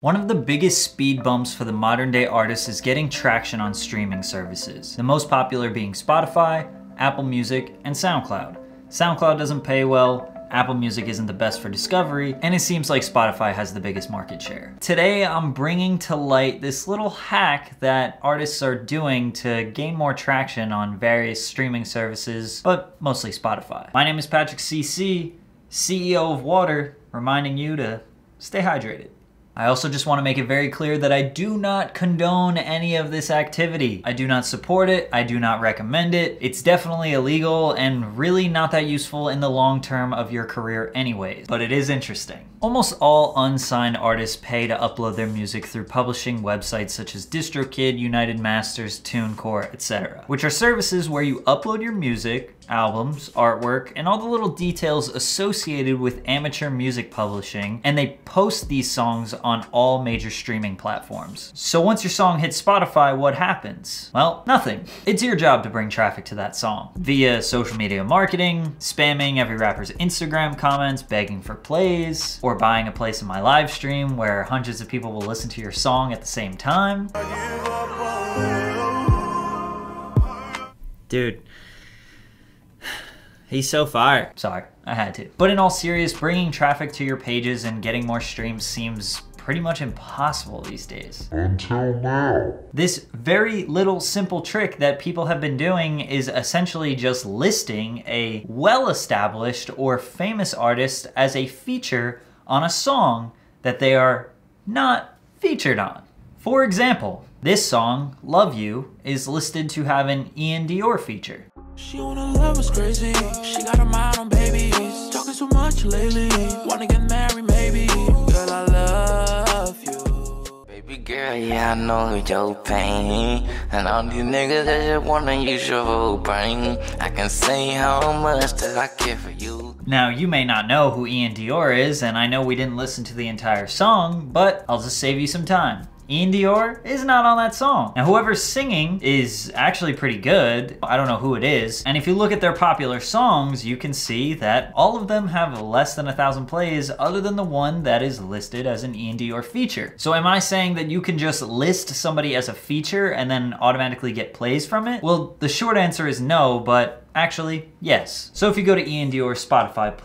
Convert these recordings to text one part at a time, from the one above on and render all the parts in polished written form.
One of the biggest speed bumps for the modern day artist is getting traction on streaming services. The most popular being Spotify, Apple Music, and SoundCloud. SoundCloud doesn't pay well, Apple Music isn't the best for discovery, and it seems like Spotify has the biggest market share. Today, I'm bringing to light this little hack that artists are doing to gain more traction on various streaming services, but mostly Spotify. My name is Patrick CC, CEO of Water, reminding you to stay hydrated. I also just want to make it very clear that I do not condone any of this activity. I do not support it, I do not recommend it. It's definitely illegal and really not that useful in the long term of your career anyways, but it is interesting. Almost all unsigned artists pay to upload their music through publishing websites such as DistroKid, United Masters, TuneCore, etc., which are services where you upload your music, albums, artwork, and all the little details associated with amateur music publishing, and they post these songs on all major streaming platforms. So once your song hits Spotify, what happens? Well, nothing. It's your job to bring traffic to that song via social media marketing, spamming every rapper's Instagram comments, begging for plays, or buying a place in my live stream where hundreds of people will listen to your song at the same time. Dude. He's so fire. Sorry, I had to. But in all seriousness, bringing traffic to your pages and getting more streams seems pretty much impossible these days. Until now. This very little simple trick that people have been doing is essentially just listing a well-established or famous artist as a feature on a song that they are not featured on. For example, this song, Love You, is listed to have an Ian Dior feature. She wanna love us crazy. She got her mind on babies. Talking so much lately. Wanna get married maybe. Girl, I love you. Baby girl, yeah, I know your pain. And all these niggas that just wanna use your whole brain. I can say how much that I care for you. Now, you may not know who Ian Dior is, and I know we didn't listen to the entire song, but I'll just save you some time. Ian Dior is not on that song. Now, whoever's singing is actually pretty good. I don't know who it is. And if you look at their popular songs, you can see that all of them have less than 1,000 plays other than the one that is listed as an Ian Dior feature. So am I saying that you can just list somebody as a feature and then automatically get plays from it? Well, the short answer is no, but actually, yes. So if you go to Ian Dior's Spotify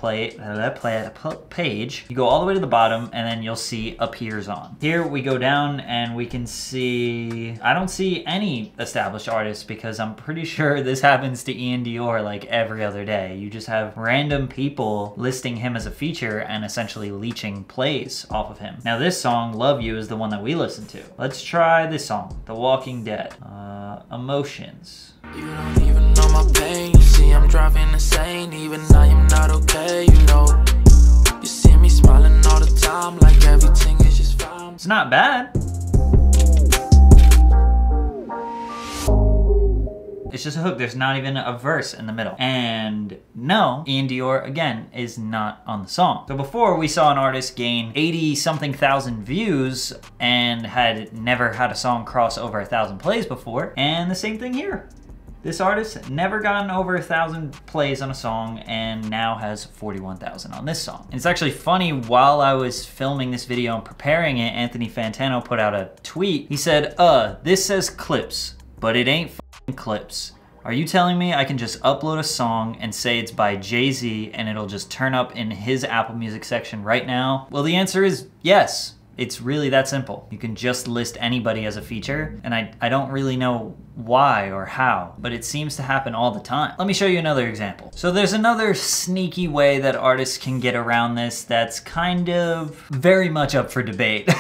page, you go all the way to the bottom and then you'll see appears on. Here we go down and we can see, I don't see any established artists because I'm pretty sure this happens to Ian Dior like every other day. You just have random people listing him as a feature and essentially leeching plays off of him. Now this song, Love You, is the one that we listen to. Let's try this song, The Walking Dead, Emotions. You don't even know my pain. You see I'm driving insane. Even I am not okay, you know. You see me smiling all the time like everything is just fine. It's not bad. It's just a hook. There's not even a verse in the middle. And no, Ian Dior, again, is not on the song. So before, we saw an artist gain 80-something thousand views and had never had a song cross over 1,000 plays before. And the same thing here. This artist never gotten over 1,000 plays on a song and now has 41,000 on this song. And it's actually funny, while I was filming this video and preparing it, Anthony Fantano put out a tweet. He said, this says clips, but it ain't f***ing clips. Are you telling me I can just upload a song and say it's by Jay-Z and it'll just turn up in his Apple Music section right now? Well, the answer is yes. It's really that simple. You can just list anybody as a feature, and I don't really know why or how, but it seems to happen all the time. Let me show you another example. So there's another sneaky way that artists can get around this that's kind of very much up for debate.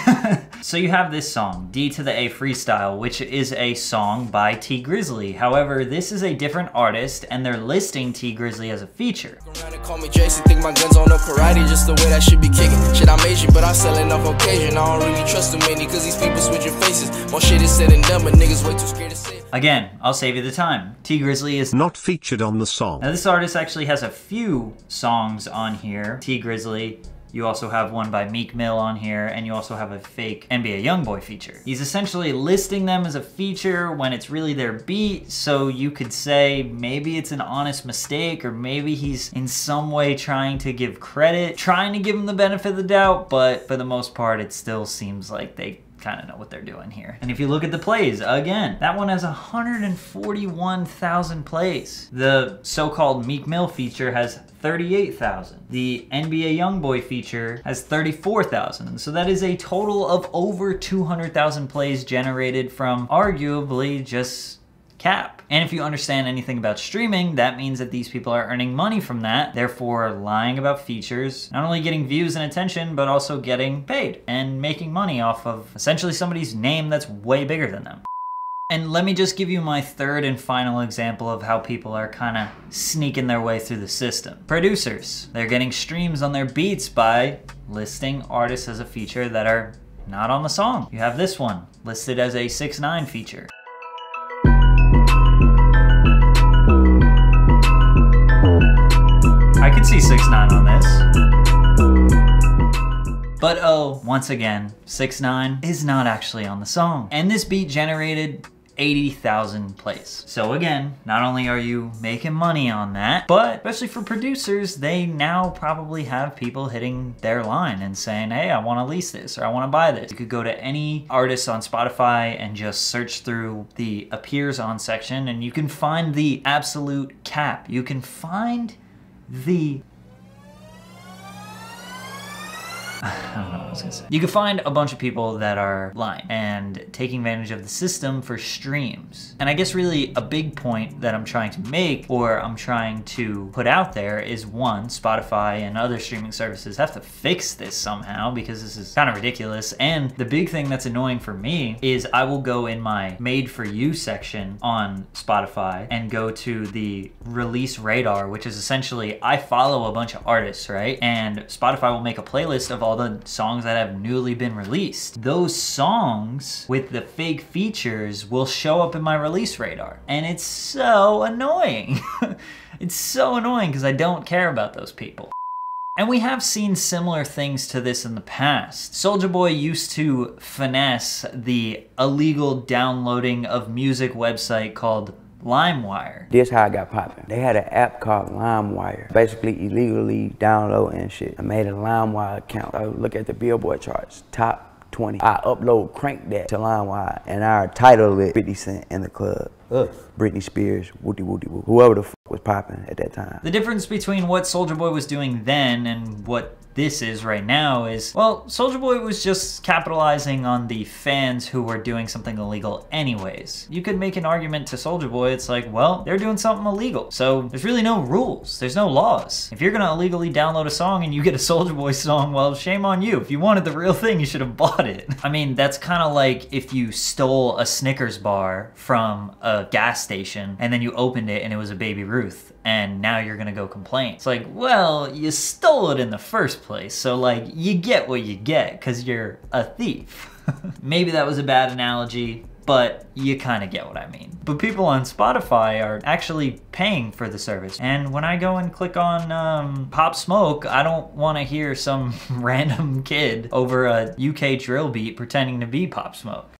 So you have this song, D to the A Freestyle, which is a song by T Grizzly. However, this is a different artist, and they're listing T Grizzly as a feature. Call me Jason, think my guns on no karate, just the way that should be kicking. Shit, I made you, but I sell enough occasion. I don't really trust too many, cause these people switching faces. More shit is said and done, but niggas way too scared to say it. Again, I'll save you the time. T Grizzly is not featured on the song. Now this artist actually has a few songs on here. T Grizzly, You also have one by Meek Mill on here, and you also have a fake NBA YoungBoy feature. He's essentially listing them as a feature when it's really their beat, so you could say maybe it's an honest mistake, or maybe he's in some way trying to give credit, trying to give him the benefit of the doubt, but for the most part, it still seems like they kind of know what they're doing here. And if you look at the plays, again, that one has 141,000 plays. The so-called Meek Mill feature has 38,000. The NBA YoungBoy feature has 34,000. So that is a total of over 200,000 plays generated from arguably just cap. And if you understand anything about streaming, that means that these people are earning money from that, therefore lying about features, not only getting views and attention, but also getting paid and making money off of essentially somebody's name that's way bigger than them. And let me just give you my third and final example of how people are kind of sneaking their way through the system. Producers, they're getting streams on their beats by listing artists as a feature that are not on the song. You have this one listed as a 6ix9ine feature. I could see 6ix9ine on this. But oh, once again, 6ix9ine is not actually on the song. And this beat generated 80,000 plays. So again, not only are you making money on that, but especially for producers, they now probably have people hitting their line and saying, hey, I want to lease this, or I want to buy this. You could go to any artist on Spotify and just search through the appears on section, and you can find the absolute cap. You can find the I don't know what I was gonna say. You can find a bunch of people that are lying and taking advantage of the system for streams. And I guess really a big point that I'm trying to make, or I'm trying to put out there, is one, Spotify and other streaming services have to fix this somehow, because this is kind of ridiculous. And the big thing that's annoying for me is I will go in my made for you section on Spotify and go to the release radar, which is essentially, I follow a bunch of artists, right? And Spotify will make a playlist of all the songs that have newly been released. Those songs with the fake features will show up in my release radar. And it's so annoying. It's so annoying because I don't care about those people. And we have seen similar things to this in the past. Soulja Boy used to finesse the illegal downloading of music website called LimeWire. This how I got popping. They had an app called LimeWire. Basically illegally download and shit. I made a LimeWire account. I would look at the Billboard charts, top 20. I crank that to LimeWire, and I titled it 50 Cent in the Club. Britney Spears, Woody Woody Woo. Whoever the f was popping at that time. The difference between what Soulja Boy was doing then and what this is right now is, well, Soulja Boy was just capitalizing on the fans who were doing something illegal anyways. You could make an argument to Soulja Boy, it's like, well, they're doing something illegal, so there's really no rules, there's no laws. If you're gonna illegally download a song and you get a Soulja Boy song, well, shame on you. If you wanted the real thing, you should have bought it. I mean, that's kind of like if you stole a Snickers bar from a gas station and then you opened it and it was a Baby Ruth, and now you're gonna go complain. It's like, well, you stole it in the first place, so like, you get what you get because you're a thief. Maybe that was a bad analogy, but you kind of get what I mean. But people on Spotify are actually paying for the service. And when I go and click on Pop Smoke, I don't want to hear some random kid over a UK drill beat pretending to be Pop Smoke.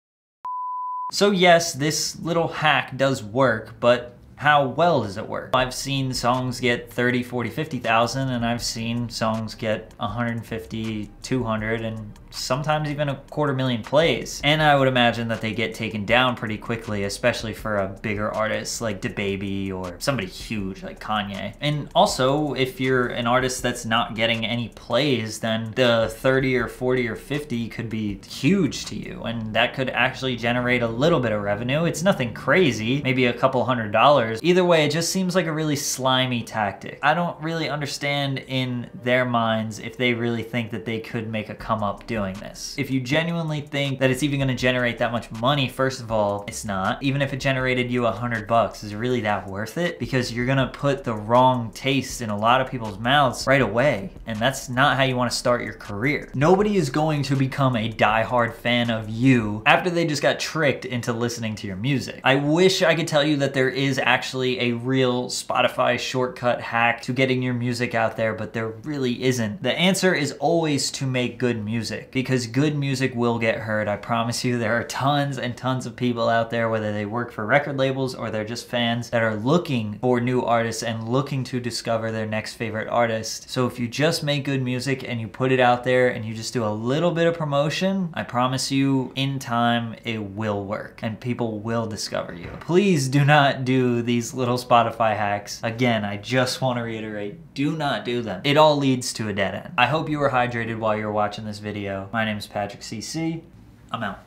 So yes, this little hack does work, but how well does it work? I've seen songs get 30, 40, 50,000, and I've seen songs get 150, 200, and sometimes even 250,000 plays. And I would imagine that they get taken down pretty quickly, especially for a bigger artist like DaBaby or somebody huge like Kanye. And also, if you're an artist that's not getting any plays, then the 30 or 40 or 50 could be huge to you, and that could actually generate a little bit of revenue. It's nothing crazy, maybe a couple $100. Either way, it just seems like a really slimy tactic. I don't really understand in their minds if they really think that they could make a come up doing this. If you genuinely think that it's even gonna generate that much money, first of all, it's not. Even if it generated you $100, is it really that worth it? Because you're gonna put the wrong taste in a lot of people's mouths right away, and that's not how you wanna start your career. Nobody is going to become a diehard fan of you after they just got tricked into listening to your music. I wish I could tell you that there is actually a real Spotify shortcut hack to getting your music out there, but there really isn't. The answer is always to make good music, because good music will get heard. I promise you, there are tons and tons of people out there, whether they work for record labels or they're just fans, that are looking for new artists and looking to discover their next favorite artist. So if you just make good music and you put it out there and you just do a little bit of promotion, I promise you, in time, it will work and people will discover you. Please do not do these little Spotify hacks. Again, I just want to reiterate, do not do them. It all leads to a dead end. I hope you were hydrated while you were watching this video. My name is Patrick CC. I'm out.